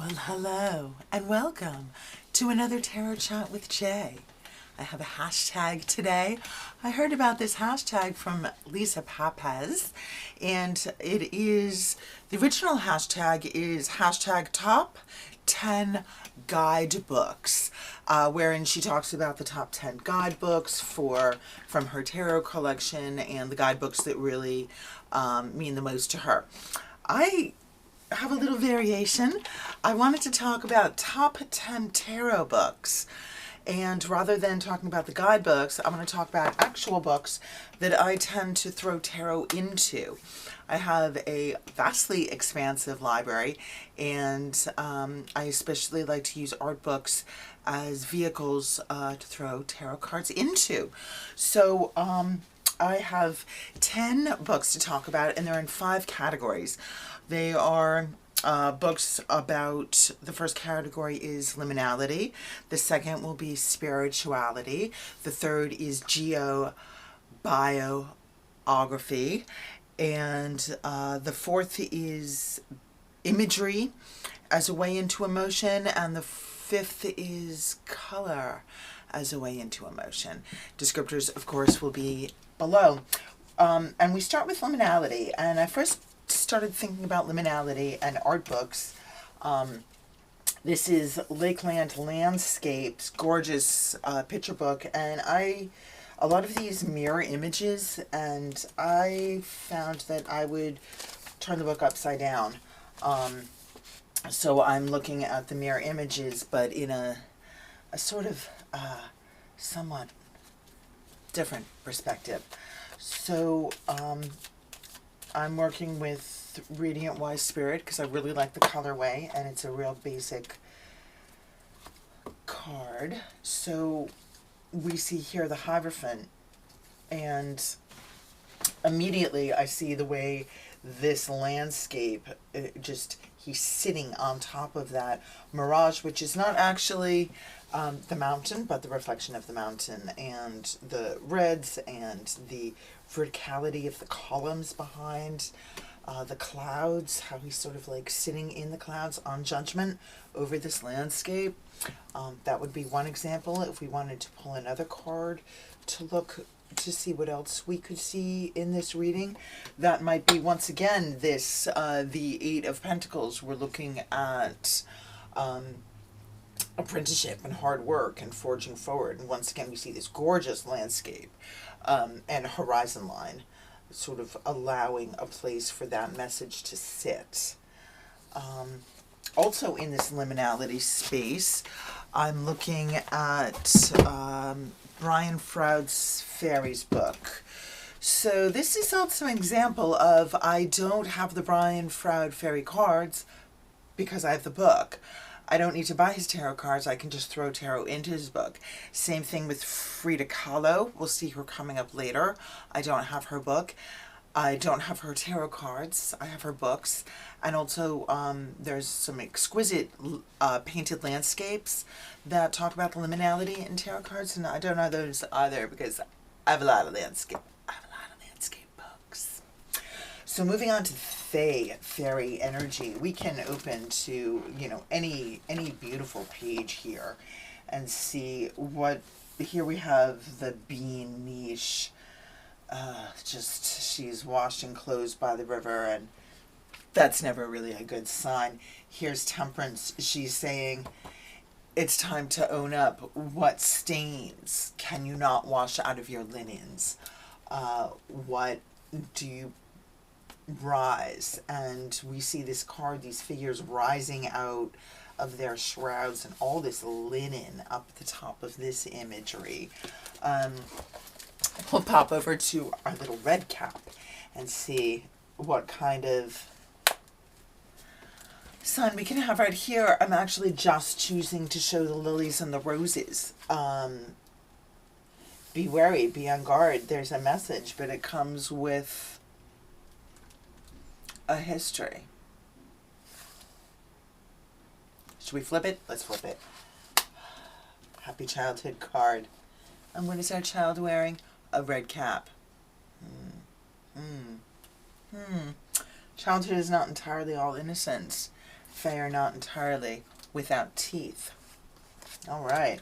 Well, hello and welcome to another Tarot Chat with Jay. I have a hashtag today. I heard about this hashtag from Lisa Papez, and it is, the original hashtag is hashtag top 10 guidebooks, wherein she talks about the top 10 guidebooks from her tarot collection and the guidebooks that really mean the most to her. I have a little variation. I wanted to talk about top 10 tarot books. And rather than talking about the guidebooks, I'm going to talk about actual books that I tend to throw tarot into. I have a vastly expansive library, and I especially like to use art books as vehicles to throw tarot cards into. So I have 10 books to talk about, and they're in 5 categories. They are books about, the first category is liminality, the second will be spirituality, the third is biogeography, and the fourth is imagery as a way into emotion, and the fifth is color as a way into emotion. Descriptors, of course, will be below. And we start with liminality, and I first started thinking about liminality and art books. This is Lakeland Landscapes, gorgeous picture book, and a lot of these mirror images, and I found that I would turn the book upside down. So I'm looking at the mirror images, but in a sort of somewhat different perspective. So I'm working with Radiant Wise Spirit because I really like the colorway, and it's a real basic card. So we see here the Hierophant, and immediately I see the way this landscape, he's sitting on top of that mirage, which is not actually the mountain, but the reflection of the mountain, and the reds and the verticality of the columns behind the clouds, how he's sort of like sitting in the clouds on judgment over this landscape. That would be one example. If we wanted to pull another card to look to see what else we could see in this reading, that might be once again this the Eight of Pentacles. We're looking at apprenticeship and hard work and forging forward, and once again we see this gorgeous landscape and horizon line, sort of allowing a place for that message to sit. Also in this liminality space, I'm looking at Brian Froud's Fairies book. So this is also an example of, I don't have the Brian Froud fairy cards because I have the book. I don't need to buy his tarot cards. I can just throw tarot into his book. Same thing with Frida Kahlo. We'll see her coming up later. I don't have her book. I don't have her tarot cards. I have her books. And also there's some exquisite painted landscapes that talk about the liminality in tarot cards, and I don't know those either because I have a lot of landscape books. So moving on to fairy energy, we can open to, any beautiful page here and see what, here we have the bean niche. She's washing clothes by the river, and that's never really a good sign. Here's Temperance. She's saying it's time to own up. What stains can you not wash out of your linens? What do you rise? And we see this card, these figures rising out of their shrouds, and all this linen up the top of this imagery. We'll pop over to our little red cap and see what kind of sun we can have right here. I'm actually just choosing to show the lilies and the roses. Be wary, be on guard. There's a message, but it comes with a history. Should we flip it? Let's flip it. Happy childhood card. And what is our child wearing? A red cap. Childhood is not entirely all innocence. They are not entirely without teeth. All right.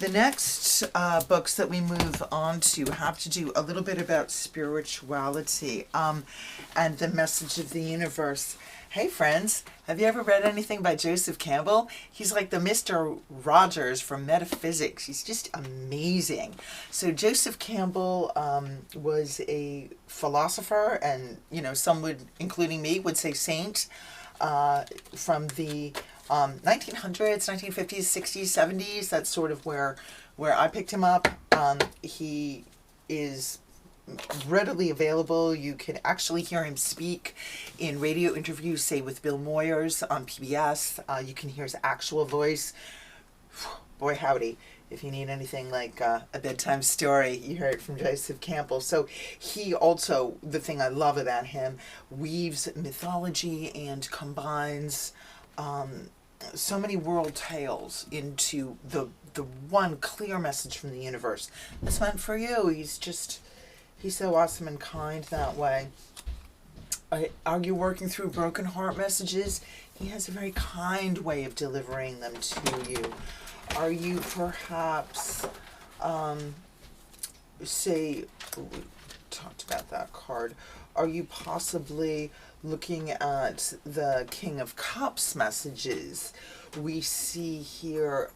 The next books that we move on to have to do a little bit about spirituality and the message of the universe. Hey friends, have you ever read anything by Joseph Campbell? He's like the Mr. Rogers from metaphysics. He's just amazing. So Joseph Campbell was a philosopher, and some would, including me, would say saint from the 1900s, 1950s, 60s, 70s. That's sort of where I picked him up. He is readily available. You can actually hear him speak in radio interviews, say with Bill Moyers on PBS. You can hear his actual voice. Boy howdy, if you need anything like a bedtime story, you hear it from Joseph Campbell. So he also, the thing I love about him, weaves mythology and combines so many world tales into the one clear message from the universe. This meant for you. He's so awesome and kind that way. Are you working through broken heart messages? He has a very kind way of delivering them to you. Are you perhaps, we talked about that card. Are you possibly looking at the King of Cups messages? We see here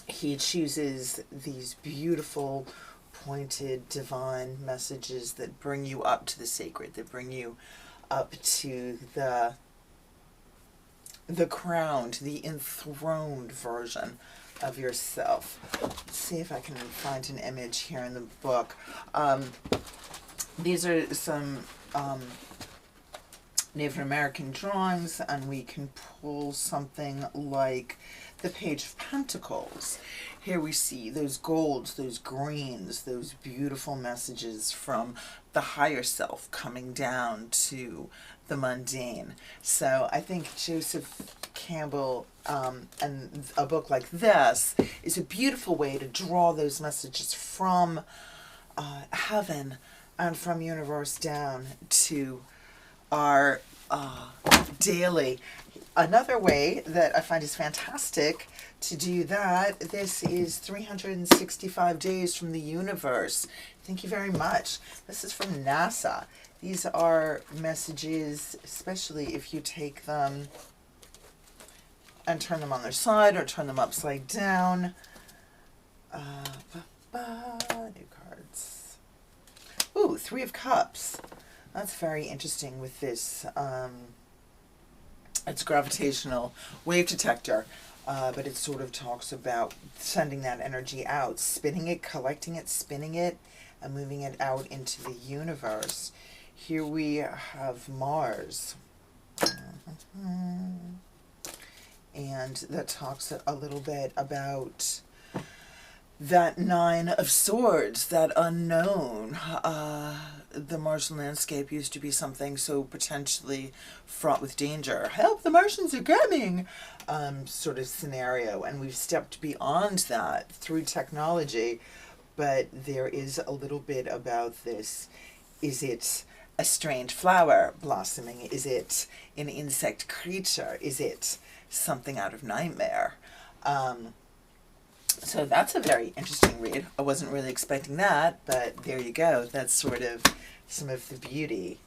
he chooses these beautiful pointed divine messages that bring you up to the sacred, that bring you up to the crowned, the enthroned version of yourself. Let's see if I can find an image here in the book. These are some Native American drawings, and we can pull something like the Page of Pentacles. Here we see those golds, those greens, those beautiful messages from the higher self coming down to the mundane. So I think Joseph Campbell and a book like this is a beautiful way to draw those messages from heaven and from universe down to our daily. Another way that I find is fantastic to do that, this is 365 days from the universe. Thank you very much. This is from NASA. These are messages, especially if you take them and turn them on their side or turn them upside down. New cards. Ooh, Three of Cups. That's very interesting with this. It's gravitational wave detector, but it sort of talks about sending that energy out, spinning it, collecting it, spinning it, and moving it out into the universe. Here we have Mars. And that talks a little bit about that Nine of Swords, that unknown. The Martian landscape used to be something so potentially fraught with danger. Help, the Martians are coming! Sort of scenario. And we've stepped beyond that through technology. But there is a little bit about this. Is it a strange flower blossoming? Is it an insect creature? Is it something out of nightmare? So that's a very interesting read. I wasn't really expecting that, but there you go. That's sort of some of the beauty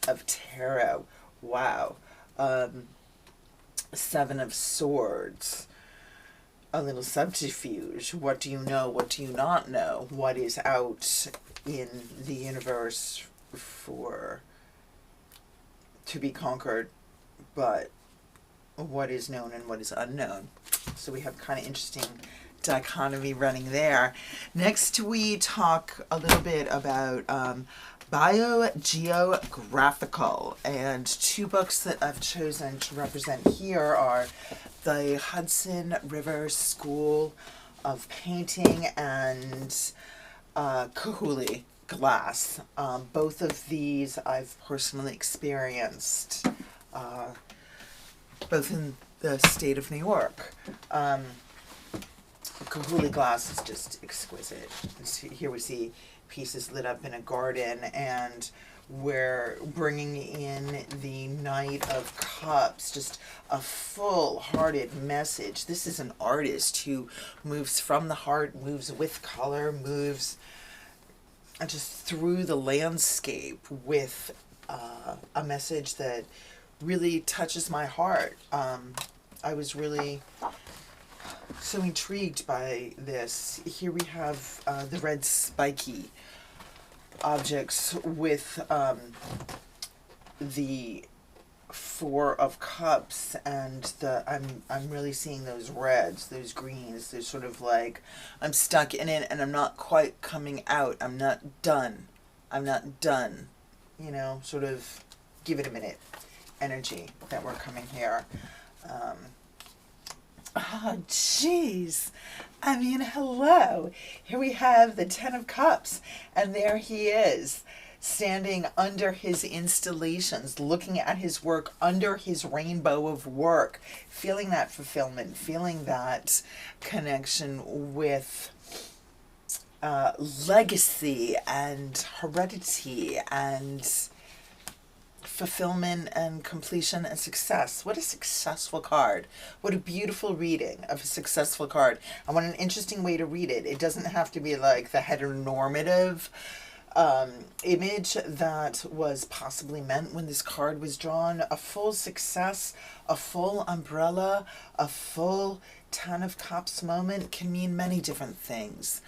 of tarot. Wow. Seven of Swords. A little subterfuge. What do you know? What do you not know? What is out in the universe to be conquered, but what is known and what is unknown. So we have kind of interesting dichotomy running there. Next we talk a little bit about Biogeographical, and two books that I've chosen to represent here are the Hudson River School of Painting and Kahuli Glass. Both of these I've personally experienced, both in the state of New York. Kahuli glass is just exquisite. Here we see pieces lit up in a garden, and we're bringing in the Knight of Cups, just a full-hearted message. This is an artist who moves from the heart, moves with color, moves just through the landscape with a message that really touches my heart. I was really so intrigued by this. Here we have the red spiky objects with the Four of Cups, and I'm really seeing those reds, those greens. They're sort of like I'm stuck in it and I'm not quite coming out. I'm not done. I'm not done. You know, sort of give it a minute energy that we're coming here. Oh, jeez. I mean, hello. Here we have the Ten of Cups, and there he is, standing under his installations, looking at his work under his rainbow of work, feeling that fulfillment, feeling that connection with legacy and heredity and fulfillment and completion and success. What a successful card. What a beautiful reading of a successful card. And what an interesting way to read it. It doesn't have to be like the heteronormative image that was possibly meant when this card was drawn. A full success, a full umbrella, a full Ten of Cups moment can mean many different things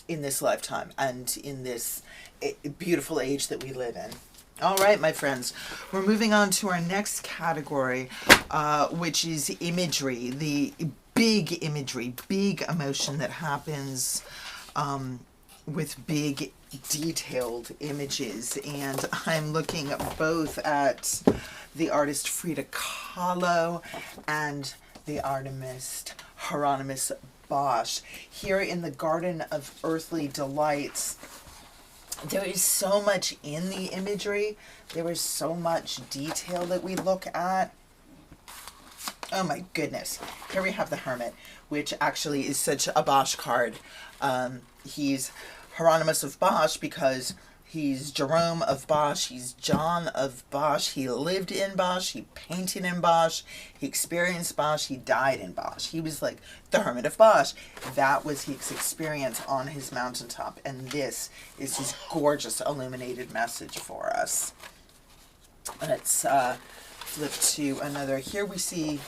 in this lifetime and in this beautiful age that we live in. All right, my friends, we're moving on to our next category, which is imagery, the big imagery, big emotion that happens with big detailed images. And I'm looking both at the artist Frida Kahlo and the artist Hieronymus Bosch. Here in the Garden of Earthly Delights, there is so much in the imagery. There is so much detail that we look at. Oh my goodness. Here we have the Hermit, which actually is such a Bosch card. He's Hieronymus of Bosch because he's Jerome of Bosch. He's John of Bosch. He lived in Bosch. He painted in Bosch. He experienced Bosch. He died in Bosch. He was like the Hermit of Bosch. That was his experience on his mountaintop. And this is his gorgeous illuminated message for us. Let's flip to another. Here we see,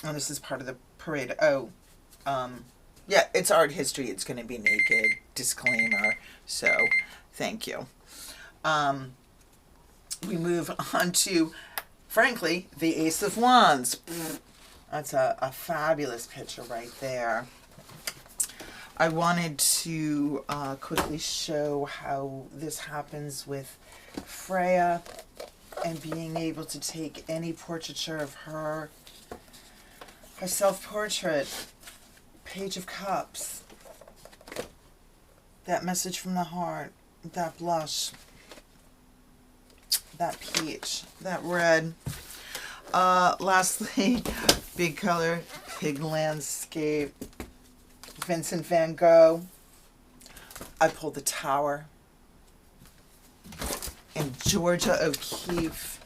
and this is part of the parade. Yeah, it's art history. It's going to be naked. Disclaimer. So, thank you. We move on to, frankly, the Ace of Wands. That's a fabulous picture right there. I wanted to quickly show how this happens with Freya and being able to take any portraiture of her self-portrait, Page of Cups, that message from the heart, that blush, that peach, that red. Lastly, big color, Pig Landscape, Vincent van Gogh. I pulled the Tower, and Georgia O'Keeffe.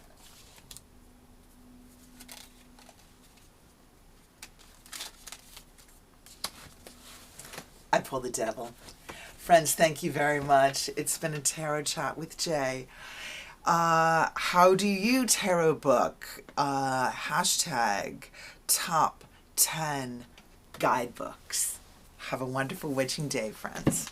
I pulled the Devil. Friends, thank you very much. It's been a Tarot Chat with Jay. How do you tarot book? Hashtag top 10 guidebooks. Have a wonderful witching day, friends.